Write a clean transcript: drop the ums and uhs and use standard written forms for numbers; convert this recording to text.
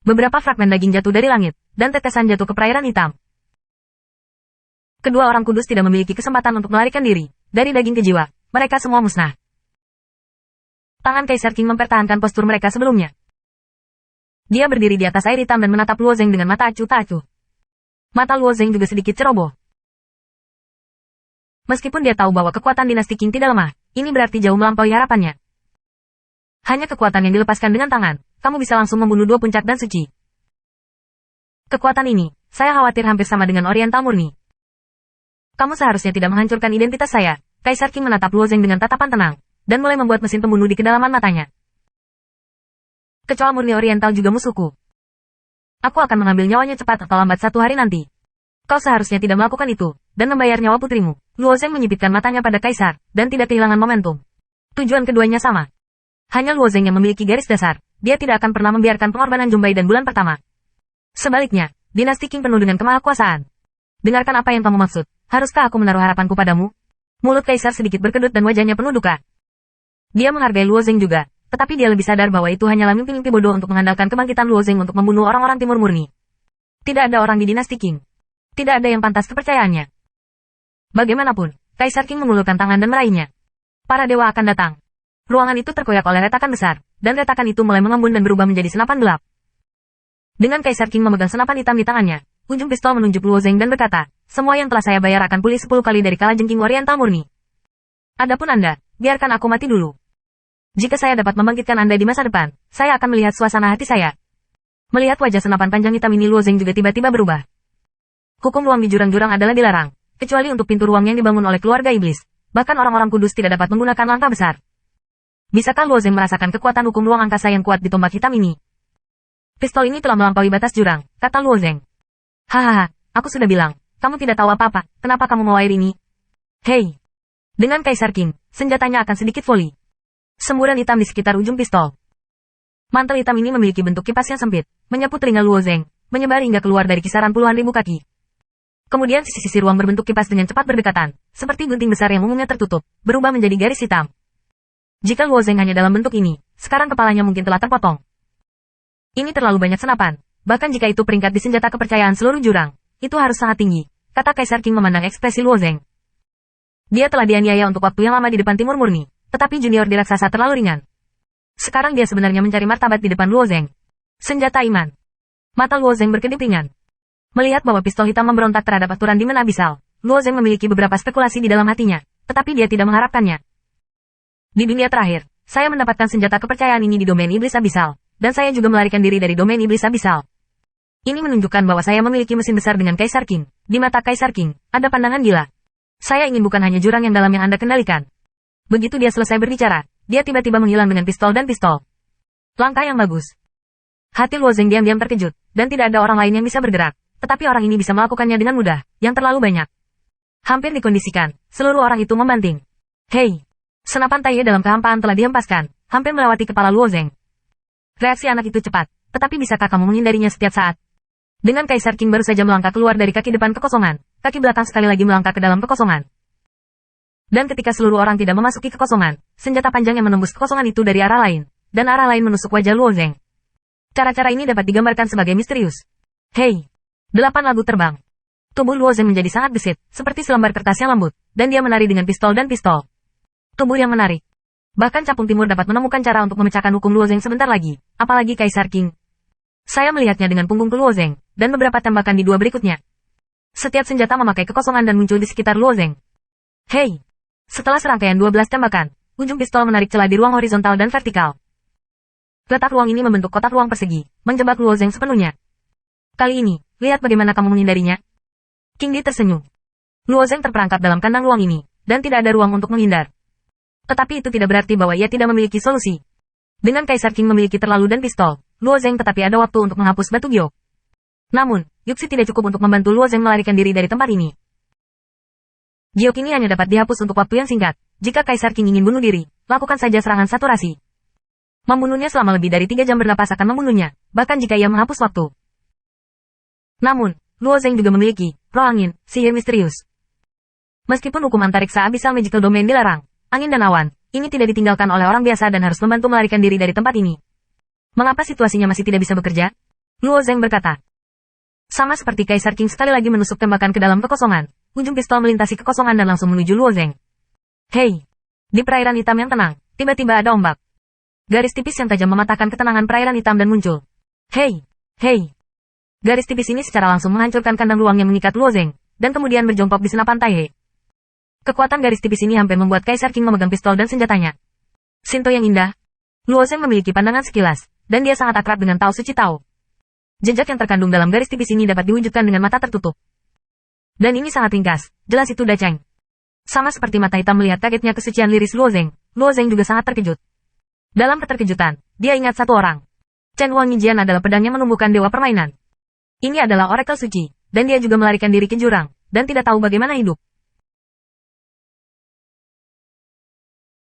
Beberapa fragmen daging jatuh dari langit, dan tetesan jatuh ke perairan hitam. Kedua orang kudus tidak memiliki kesempatan untuk melarikan diri dari daging ke jiwa. Mereka semua musnah. Tangan Kaisar King mempertahankan postur mereka sebelumnya. Dia berdiri di atas air hitam dan menatap Luo Zeng dengan mata acuh tak acuh. Mata Luo Zeng juga sedikit ceroboh. Meskipun dia tahu bahwa kekuatan dinasti Qing tidak lemah, ini berarti jauh melampaui harapannya. Hanya kekuatan yang dilepaskan dengan tangan, kamu bisa langsung membunuh dua puncak dan suci. Kekuatan ini, saya khawatir hampir sama dengan Oriental murni. Kamu seharusnya tidak menghancurkan identitas saya. Kaisar King menatap Luo Zeng dengan tatapan tenang, dan mulai membuat mesin pembunuh di kedalaman matanya. Kecoa murni Oriental juga musuhku. Aku akan mengambil nyawanya cepat atau lambat satu hari nanti. Kau seharusnya tidak melakukan itu, dan membayar nyawa putrimu. Luo Zeng menyipitkan matanya pada Kaisar, dan tidak kehilangan momentum. Tujuan keduanya sama. Hanya Luo Zeng yang memiliki garis dasar. Dia tidak akan pernah membiarkan pengorbanan Jumbai dan bulan pertama. Sebaliknya, dinasti Qing penuh dengan kemahakuasaan. Dengarkan apa yang kamu maksud. Haruskah aku menaruh harapanku padamu? Mulut Kaisar sedikit berkedut dan wajahnya penuh duka. Dia menghargai Luo Zeng juga, tetapi dia lebih sadar bahwa itu hanyalah mimpi-mimpi bodoh untuk mengandalkan kebangkitan Luo Zeng untuk membunuh orang-orang Timur Murni. Tidak ada orang di dinasti Qing. Tidak ada yang pantas kepercayaannya. Bagaimanapun, Kaisar King mengulurkan tangan dan meraihnya. Para dewa akan datang. Ruangan itu terkoyak oleh retakan besar, dan retakan itu mulai mengembun dan berubah menjadi senapan gelap. Dengan Kaisar King memegang senapan hitam di tangannya, ujung pistol menunjuk Luo Zeng dan berkata, semua yang telah saya bayar akan pulih 10 kali dari kalajengking Oriental murni. Adapun Anda, biarkan aku mati dulu. Jika saya dapat membangkitkan Anda di masa depan, saya akan melihat suasana hati saya. Melihat wajah senapan panjang hitam ini, Luo Zeng juga tiba-tiba berubah. Hukum ruang di jurang-jurang adalah dilarang, kecuali untuk pintu ruang yang dibangun oleh keluarga iblis. Bahkan orang-orang kudus tidak dapat menggunakan langkah besar. Bisakah Luo Zeng merasakan kekuatan hukum ruang angkasa yang kuat di tombak hitam ini? Pistol ini telah melampaui batas jurang, kata Luo Zeng. Hahaha, aku sudah bilang, kamu tidak tahu apa-apa, kenapa kamu mau air ini? Hei! Dengan Kaisar King, senjatanya akan sedikit voli. Semburan hitam di sekitar ujung pistol. Mantel hitam ini memiliki bentuk kipas yang sempit, menyapu telinga Luo Zeng, menyebar hingga keluar dari kisaran puluhan ribu kaki. Kemudian sisi-sisi ruang berbentuk kipas dengan cepat berdekatan, seperti gunting besar yang umumnya tertutup, berubah menjadi garis hitam. Jika Luo Zeng hanya dalam bentuk ini, sekarang kepalanya mungkin telah terpotong. Ini terlalu banyak senapan, bahkan jika itu peringkat di senjata kepercayaan seluruh jurang, itu harus sangat tinggi, kata Kaisar King memandang ekspresi Luo Zeng. Dia telah dianiaya untuk waktu yang lama di depan Timur Murni, tetapi junior di raksasa terlalu ringan. Sekarang dia sebenarnya mencari martabat di depan Luo Zeng. Senjata iman. Mata Luo Zeng berkedip ringan. Melihat bahwa pistol hitam memberontak terhadap aturan di Abisal, Luo Zeng memiliki beberapa spekulasi di dalam hatinya, tetapi dia tidak mengharapkannya. Di dunia terakhir, saya mendapatkan senjata kepercayaan ini di domain iblis abisal, dan saya juga melarikan diri dari domain iblis abisal. Ini menunjukkan bahwa saya memiliki mesin besar dengan Kaisar King. Di mata Kaisar King, ada pandangan gila. Saya ingin bukan hanya jurang yang dalam yang Anda kendalikan. Begitu dia selesai berbicara, dia tiba-tiba menghilang dengan pistol dan pistol. Langkah yang bagus. Hati Luo Zeng diam-diam terkejut, dan tidak ada orang lain yang bisa bergerak. Tetapi orang ini bisa melakukannya dengan mudah, yang terlalu banyak. Hampir dikondisikan, seluruh orang itu membanting. Hei! Senapan tai dalam kehampaan telah dihempaskan, hampir melewati kepala Luo Zeng. Reaksi anak itu cepat, tetapi bisakah kamu menghindarinya setiap saat? Dengan Kaisar King baru saja melangkah keluar dari kaki depan kekosongan, kaki belakang sekali lagi melangkah ke dalam kekosongan. Dan ketika seluruh orang tidak memasuki kekosongan, senjata panjang yang menembus kekosongan itu dari arah lain, dan arah lain menusuk wajah Luo Zeng. Cara-cara ini dapat digambarkan sebagai misterius. Hei! 8 lagu terbang. Tubuh Luo Zeng menjadi sangat gesit, seperti selembar kertas yang lembut, dan dia menari dengan pistol dan pistol. Tubuh yang menarik. Bahkan Capung Timur dapat menemukan cara untuk memecahkan hukum Luo Zeng sebentar lagi, apalagi Kaisar King. Saya melihatnya dengan punggung ke Luo Zeng, dan beberapa tembakan di dua berikutnya. Setiap senjata memakai kekosongan dan muncul di sekitar Luo Zeng. Hei! Setelah serangkaian 12 tembakan, ujung pistol menarik celah di ruang horizontal dan vertikal. Letak ruang ini membentuk kotak ruang persegi, menjebak Luo Zeng sepenuhnya. Kali ini, lihat bagaimana kamu menghindarinya. King Di tersenyum. Luo Zeng terperangkap dalam kandang ruang ini, dan tidak ada ruang untuk menghindar. Tetapi itu tidak berarti bahwa ia tidak memiliki solusi. Dengan Kaisar King memiliki terlalu dan pistol, Luo Zeng tetapi ada waktu untuk menghapus batu giok. Namun, Yuxi tidak cukup untuk membantu Luo Zeng melarikan diri dari tempat ini. Giok ini hanya dapat dihapus untuk waktu yang singkat. Jika Kaisar King ingin bunuh diri, lakukan saja serangan saturasi. Membunuhnya selama lebih dari 3 jam bernapas akan membunuhnya, bahkan jika ia menghapus waktu. Namun, Luo Zeng juga memiliki roh angin, sihir misterius. Meskipun hukum antariksa Abyssal Magical Domain dilarang, angin dan awan, ini tidak ditinggalkan oleh orang biasa dan harus membantu melarikan diri dari tempat ini. Mengapa situasinya masih tidak bisa bekerja? Luo Zeng berkata. Sama seperti Kaisar King sekali lagi menusuk tembakan ke dalam kekosongan, ujung pistol melintasi kekosongan dan langsung menuju Luo Zeng. Hei! Di perairan hitam yang tenang, tiba-tiba ada ombak. Garis tipis yang tajam mematahkan ketenangan perairan hitam dan muncul. Hei! Hei! Garis tipis ini secara langsung menghancurkan kandang ruang yang mengikat Luo Zeng, dan kemudian berjongkok di senapan Taihe. Kekuatan garis tipis ini hampir membuat Kaisar King memegang pistol dan senjatanya. Sinto yang indah. Luo Zeng memiliki pandangan sekilas, dan dia sangat akrab dengan Tao Suci Tao. Jejak yang terkandung dalam garis tipis ini dapat diwujudkan dengan mata tertutup. Dan ini sangat ringkas, jelas itu Da Cheng. Sama seperti mata hitam melihat kagetnya kesucian liris Luo Zeng juga sangat terkejut. Dalam keterkejutan, dia ingat satu orang. Chen Wangjian adalah pedang yang menumbuhkan dewa permainan. Ini adalah Oracle Suci, dan dia juga melarikan diri ke jurang, dan tidak tahu bagaimana hidup.